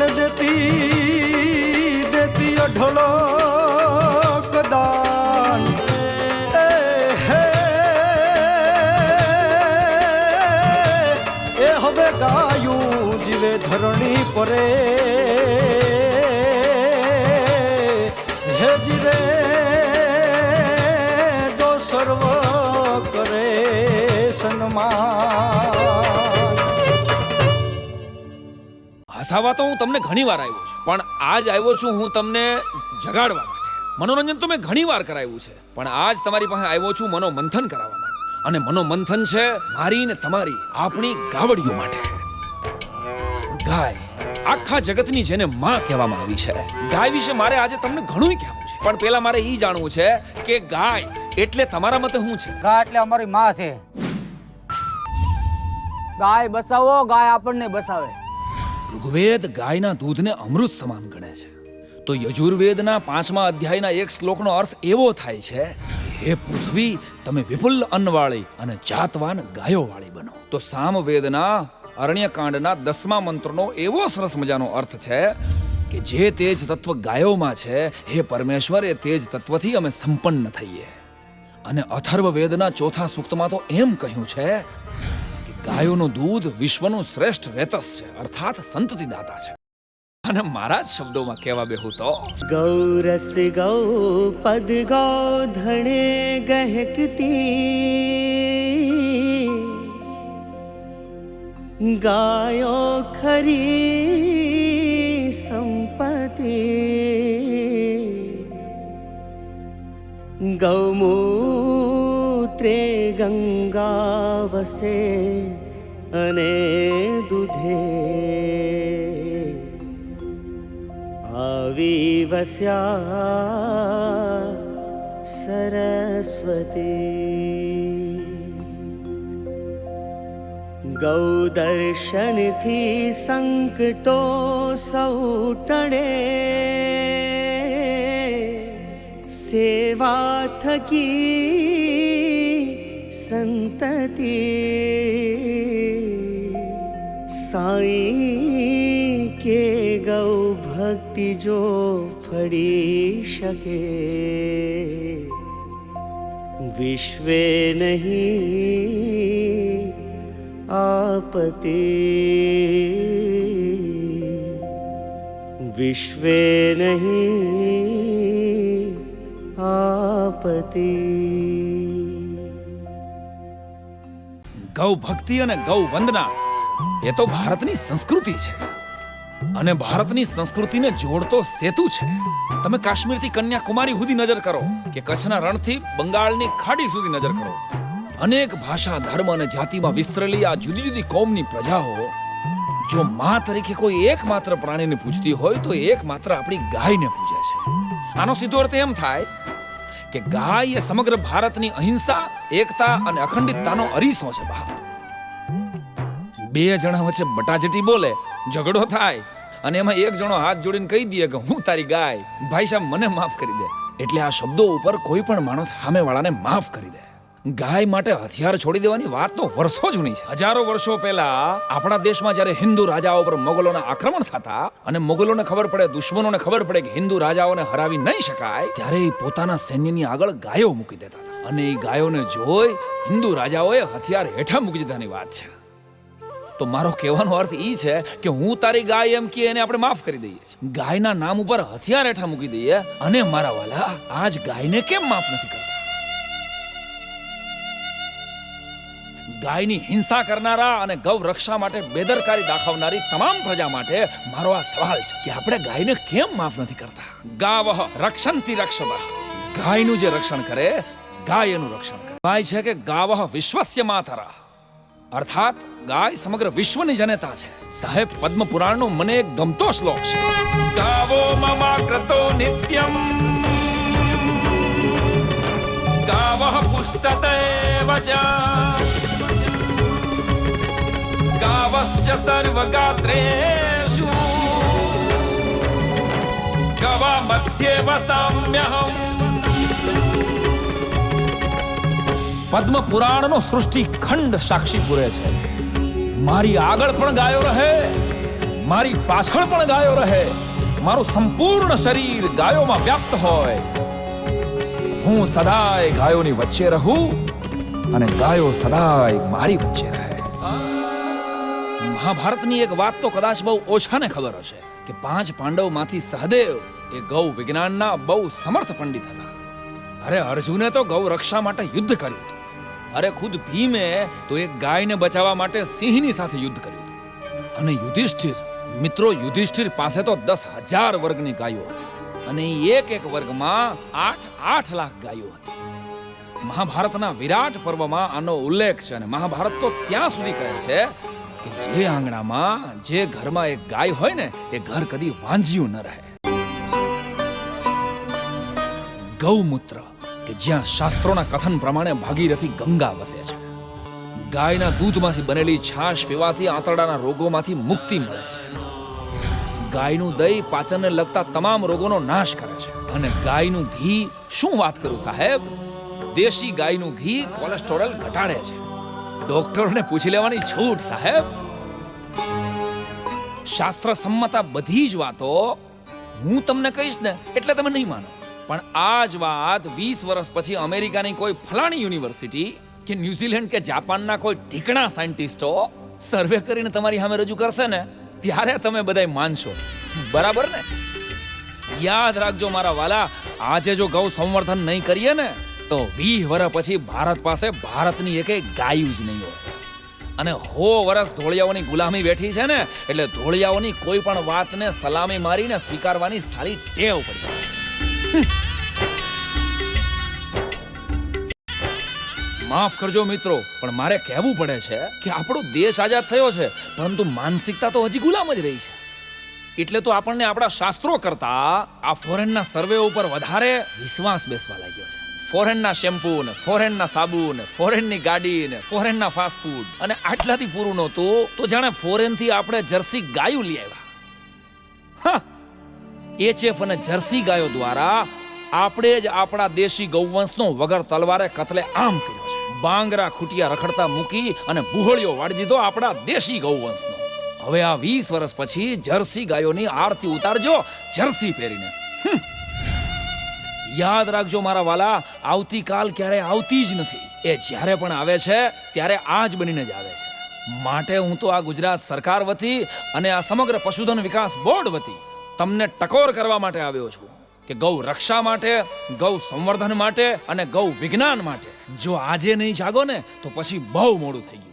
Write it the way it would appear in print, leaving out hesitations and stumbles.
અને દેતી અઢળો કદાન એ હવે ગાયું જીવે ધરણી પરે હે જીરે જો સર્વ કરે સન્માન. હસાવા તો હું તમને ઘણી વાર આવ્યો છું, પણ આજ આવ્યો છું હું તમને જગાડવા માટે. મનોરંજન તો મેં ઘણી વાર કરાવ્યું છે, પણ આજ તમારી પાસે આવ્યો છું મનોમંથન કરાવવા માટે. અને મનોમંથન છે મારી ને તમારી, આપણી ગાવડીઓ માટે. ગાય આખા જગતની જેને માં કહેવામાં આવી છે, ગાય વિશે મારે આજે તમને ઘણું કહેવું છે. પણ પહેલા મારે ઈ જાણવું છે કે ગાય એટલે તમારા મતે શું છે? ગાય એટલે અમારી માં છે. ગાય બસાવો, ગાય આપણને બસાવે. ઋગ્વેદ ગાયના દૂધને અમૃત સમાન ગણે છે, તો યજુર્વેદના 5મા અધ્યાયના એક શ્લોકનો અર્થ એવો થાય છે, હે પૃથ્વી તમે વિપુલ અન્નવાળી અને જાતવાન ગાયોવાળી બનો. તો સામવેદના અરણ્યકાંડના 10મા મંત્રનો એવો સરસ મજાનો અર્થ છે કે જે તેજ તત્વ ગાયોમાં છે, હે પરમેશ્વર એ તેજ તત્વથી અમે સંપન્ન થઈએ. અને અથર્વવેદના 4થા સૂક્તમાં તો એમ કહ્યું છે કે ગાયોનું દૂધ વિશ્વનું શ્રેષ્ઠ વેતસ છે, અર્થાત સંતતિદાતા છે. અને મારા જ શબ્દોમાં કહેવા બેહું તો ગૌરસ ગૌ પદ ગૌ ધણે ગહેકતી ગાયો ખરી સંપત્તિ ગૌમૂત્રે ગંગા વસે અને દૂધે આવી વસ્યા સરસ્વતી. ગૌ દર્શનથી સંકટો સૌ ટળે, સેવા થકી સંતતિ સાઈ કે ગૌ ભક્તિ જો ફળી શકે, વિશ્વે નહીં આપતે, વિશ્વે નહીં આપતે. ગૌ ભક્તિ અને ગૌ વંદના એ તો ભારતની સંસ્કૃતિ છે, અને ભારતની સંસ્કૃતિને જોડતો સેતુ છે. તમે કાશ્મીરથી કન્યાકુમારી સુધી નજર કરો કે કચ્છના રણથી બંગાળની ખાડી સુધી નજર કરો, અનેક ભાષા ધર્મ અને જાતિમાં વિસ્તરેલી આ જુદી જુદી કોમની પ્રજાઓ જો માં તરીકે કોઈ એકમાત્ર પ્રાણીને પૂજતી હોય તો એકમાત્ર આપણી ગાયને પૂજે છે. આનો સીધો અર્થ એમ થાય કે ગાય એ સમગ્ર ભારતની અહિંસા, એકતા અને અખંડિતતાનો અરીસો છે. બે જણા વચ્ચે બટાજટી બોલે, ઝઘડો થાય, અને એમાં એક જણો હાથ જોડીને કહી દે કે હું તારી ગાય, ભાઈ સાહેબ મને માફ કરી દે. એટલે આ શબ્દો ઉપર કોઈ પણ માણસ સામેવાળાને માફ કરી દે. ગાય માટે હથિયાર છોડી દેવાની વાત તો વર્ષો જૂની છે. હજારો વર્ષો પહેલા આપણા દેશમાં જ્યારે હિન્દુ રાજાઓ પર મોગલોના આક્રમણ થતા અને મોગલોને ખબર પડે, દુશ્મનોને ખબર પડે કે હિન્દુ રાજાઓને હરાવી નહીં શકાય, ત્યારે એ પોતાના સૈન્યની આગળ ગાયો મૂકી દેતા હતા. અને એ ગાયોને જોઈ હિન્દુ રાજાઓએ હથિયાર હેઠા મૂકી દીધાની વાત છે. તો મારો કહેવાનો અર્થ એ છે કે હું તારી ગાય એમ કે એને આપણે માફ કરી દઈએ છીએ, ગાયના નામ ઉપર હથિયાર હેઠા મૂકી દઈએ. અને મારા વાલા, આજ ગાયને કેમ માફ નથી કરતા? ગાયની હિંસા કરનારા અને ગૌ રક્ષા માટે બેદરકારી દાખવનારી તમામ પ્રજા માટે મારો આ સવાલ છે કે આપણે ગાયને કેમ માફ નથી કરતા? ગાવઃ રક્ષંતિ રક્ષતઃ, ગાયનું જે રક્ષણ કરે, ગાય એનું રક્ષણ કરે. ગાય છે કે ગાવઃ વિશ્વસ્ય માતરઃ, અર્થાત ગાય સમગ્ર વિશ્વની જનતા છે. સાહેબ, પદ્મ પુરાણનો મને એક ગમતો શ્લોક છે. ગાવો મમાગ્રતો નિત્યમ ગાવઃ પુષ્ટતે વચ ગાવશ્ચ સર્વગાત્રેષુ ગવા મધ્યે વસામ્યહમ. પદ્મ પુરાણનો સૃષ્ટિ ખંડ સાક્ષી પૂરે છે. મારી આગળ પણ ગાયો રહે, મારી પાછળ પણ ગાયો રહે, મારું સંપૂર્ણ શરીર ગાયોમાં વ્યાપ્ત હોય, હું સદાય ગાયોની વચ્ચે રહું અને ગાયો સદાય મારી વચ્ચે રહે. મહાભારતની એક વાત તો કદાચ બહુ ઓછાને ખબર હશે કે 5 પાંડવમાંથી સહદેવ એ ગૌ વિજ્ઞાનના બહુ સમર્થ પંડિત હતા. અરે અર્જુને તો ગૌ રક્ષા માટે યુદ્ધ કર્યું હતું. અરે ખુદ ભીમે તો એક ગાયને બચાવવા માટે સિંહની સાથે યુદ્ધ કર્યું હતું. અને યુધિષ્ઠિર પાસે તો 10,000 વર્ગની ગાયો હતી અને એક વર્ગમાં 8 લાખ ગાયો હતી. મહાભારતના વિરાટ પર્વમાં આનો ઉલ્લેખ છે અને મહાભારત તો ત્યાં સુધી કહે છે કે જે આંગણામાં જે ઘરમાં એક ગાય હોય ને એ ઘર કદી વાંજ્યું ન રહે. ગૌમૂત્ર કે જ્યાં શાસ્ત્રોના કથન પ્રમાણે ભાગીરથી ગંગા વસે છે. ગાયના દૂધમાંથી બનેલી છાશ પીવાથી આંતરડાના રોગોમાંથી મુક્તિ મળે છે. ગાયનું દહીં પાચનને લગતા તમામ રોગોનો નાશ કરે છે. અને ગાયનું ઘી, શું વાત કરું સાહેબ, દેશી ગાયનું ઘી કોલેસ્ટેરોલ ઘટાડે છે. ડોક્ટરોને પૂછી લેવાની છૂટ સાહેબ. શાસ્ત્ર સંમત બધી જ વાતો હું તમને કહીશ ને એટલે તમે નહીં માનો, પણ આ જ વાત 20 વર્ષ પછી અમેરિકાની કોઈ ફલાણી યુનિવર્સિટી કે ન્યુઝીલેન્ડ કે જાપાનના કોઈ ઠીકણા સાયન્ટિસ્ટો સર્વે કરીને તમારી સામે રજૂ કરશે ને ત્યારે તમે બધાય માનશો. બરાબર ને? યાદ રાખજો મારા વાલા, આજે જો ગૌ સંવર્ધન નહીં કરીએ ને તો 20 વર્ષ પછી ભારત પાસે ભારતની એકેય ગાયું જ નહીં હોય. અને 100 વર્ષ ધોળિયાઓની ગુલામી બેઠી છે ને એટલે ધોળિયાઓની કોઈ પણ વાતને સલામી મારીને સ્વીકારવાની સારી ટેવ પડી. માફ કરજો મિત્રો, પણ મારે કહેવું પડે છે કે આપણો દેશ આઝાદ થયો છે પરંતુ માનસિકતા તો હજી ગુલામ જ રહી છે. એટલે તો આપણને આપણા શાસ્ત્રો કરતા આ ફોરેનના સર્વે ઉપર વધારે વિશ્વાસ બેસવા લાગ્યો છે. ફોરેનના શેમ્પૂ ને ફોરેનના સાબુ ને ફોરેનની ગાડી ને ફોરેનના ફાસ્ટ ફૂડ, અને આટલાથી પૂરું નહોતું તો જાણે ફોરેનથી આપણે જર્સી ગાયું લઈ આવ્યા. એચએફ અને જર્સી ગાયો દ્વારા આપણે જ આપણા દેશી ગૌવંશનો વગર તલવારે કતલે આમ કર્યો છે. બાંગરા ખૂટિયા રખડતા મૂકી અને બુહળીઓ વાળી દીધો આપણા દેશી ગૌવંશનો. હવે આ 20 વર્ષ પછી જર્સી ગાયોની આરતી ઉતારજો જર્સી પહેરીને. યાદ રાખજો મારા વાલા, આવતીકાલ ક્યારે આવતી જ નથી. એ જ્યારે પણ આવે છે ત્યારે આજ બનીને જ આવે છે. માટે હું તો આ ગુજરાત સરકાર વતી અને આ સમગ્ર પશુધન વિકાસ બોર્ડ વતી તમને ટકોર કરવા માટે આવ્યો છું કે ગૌ રક્ષા માટે, ગૌ સંવર્ધન માટે અને ગૌ વિજ્ઞાન માટે જો આજે નહીં જાગો ને તો પછી બહુ મોડું થઈ ગયું.